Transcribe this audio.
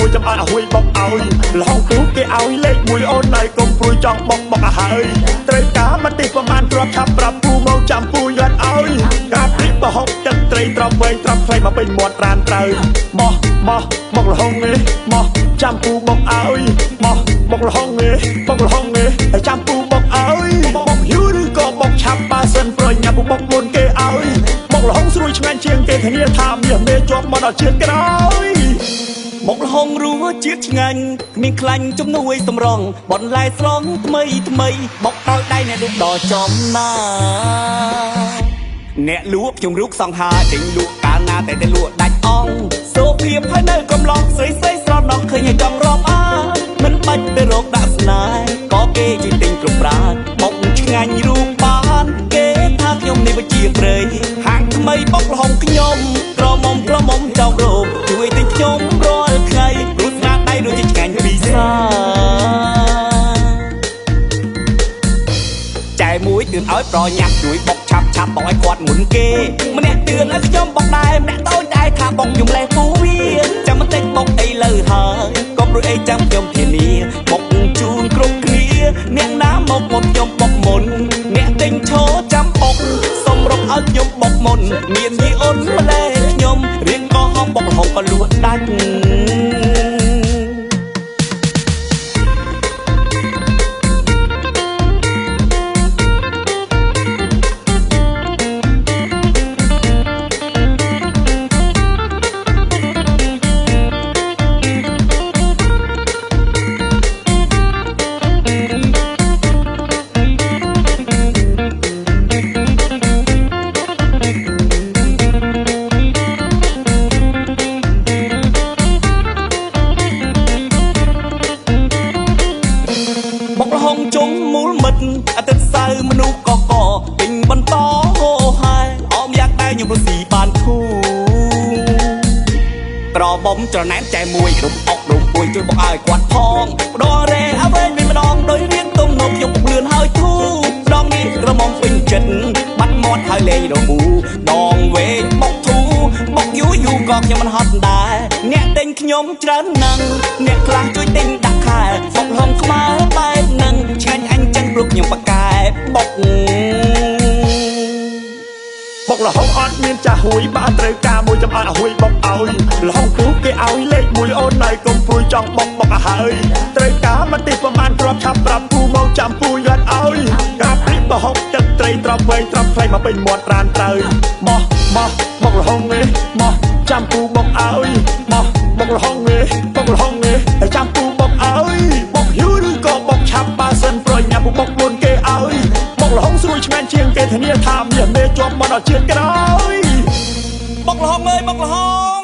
មួយចំអើឲ្យបកឲ្យលហងគ្រូគេឲ្យលេខមួយអូនណៃកុំព្រួយចង់បកឲ្យហើយត្រូវការមកទីប្រមាណគ្រាប់ឆាប់ប្រាប់ពូមកចាំពូយត់ឲ្យការព្រីបហុកទឹកត្រីត្រប់វែងត្រប់ខ្លីមកពេញមាត់ប្រានត្រូវមកលហងនេះមកចាំពូបកឲ្យមកលហងនេះហើយចាំពូបកឲ្យបកយូរឬក៏បកឆាប់បើសិនប្រញាប់ពូបកមុនគេឲ្យមកលហងស្រួយឆ្ងាញ់ជាងគេធានាថាមានមេជាប់មកដល់ជាតិក្រោយមកលហងរស់ជាតិឆ្ងាញ់គ្មានខ្លាញ់ជំនួយសម្រងបន្លែស្រងថ្មីបកដោយដៃអ្នកលក់ដល់ចំណាអ្នកលក់ខ្ញុំរុកសង្ហាចេញលក់កាលណាតែលក់ដាច់អងសូភៀបហើយនៅកំឡោះស្រីស្រណោះឃើញឲ្យចង់រាប់អាមិនបាច់ទៅរកដាក់ស្នេហ៍ក៏គេជួយទិញគ្រប់ប្រាណមកឆ្ងាញ់រូបបានគេថាខ្ញុំនេះវិជាព្រៃហាងថ្មីបកលហុងខ្ញុំក្រមុំចောက်រោមជួយទិញខ្ញុំរាល់ថ្ងៃរសស្នាដៃដូចជាឆ្ងាញ់ពិសាចែមួយទឿនឲ្យប្រញាប់ជួយបុកឆាប់បកឲ្យគាត់មុនគេម្នាក់ទឿនឲ្យខ្ញុំបកដែរម្នាក់តូចដែរថាបកខ្ញុំលេះពូវាចាំបន្តិចបកអីលើហើយកុំរួចអីចាំខ្ញុំធានាបកជូនគ្រប់គ្នាអ្នកណាមកខ្ញុំបកមុនអ្នកទិញឈោចាំបកសុំរកឲ្យខ្ញុំបកមុនមានយីអូនម្លេះខ្ញុំរៀងក៏ហងបកហងក៏លួចដាច់ជុំមូលមិត្តអតិថិសៅមនុស្សកពេញបន្តហោហើយអមយ៉ាងដែរខ្ញុំរស់ស៊ីបានធូក្របំច្រណែនចែមួយរំអុករំពួយជួយបកឲ្យគាត់ផងបដរេអវែងវិញម្ដងដោយរៀងទុំនោះខ្ញុំលឿនហើយធូដងនេះក្រមុំពេញចិត្តបាត់មាត់ហើយលេងរមូដងវែងបកធូបកយូក៏ខ្ញុំមិនហត់ដែរអ្នកទិញខ្ញុំច្រើនណាស់អ្នកខ្លះជួយទិញដាក់ខែសុំហងខ្មៅបែបនឹងឆ្ងាញ់អញចឹងព្រោះខ្ញុំបកកែបុកលហុងអត់មានចាស់ហួយបានត្រូវការមួយចំអើហួយបកឲ្យលហុងគ្រូគេឲ្យលេខមួយអូនណៃកុំព្រួយចង់បកឲ្យហើយត្រូវការមកទីប្រមាណគ្រាប់ឆាប់ប្រាប់ពូមកចាំពូយត់ឲ្យការព្រីបហុកទឹកត្រីត្រប់វែងត្រប់ខ្លីមកពេញមាត់ប្រានត្រូវមកលហុងនេះមកចាំពូបកឲ្យមកលហុងនេះហើយចាំពូបកឲ្យបកយូរឬក៏បកឆាប់បើសិនប្រញាប់ពូបកមុនគេឲ្យមកលហុងស្រួយឆ្ងាញ់ជាងគេធានាថាមានមេជាប់មកដល់ជាតិក្រោយបកលហុងអើយបកលហុង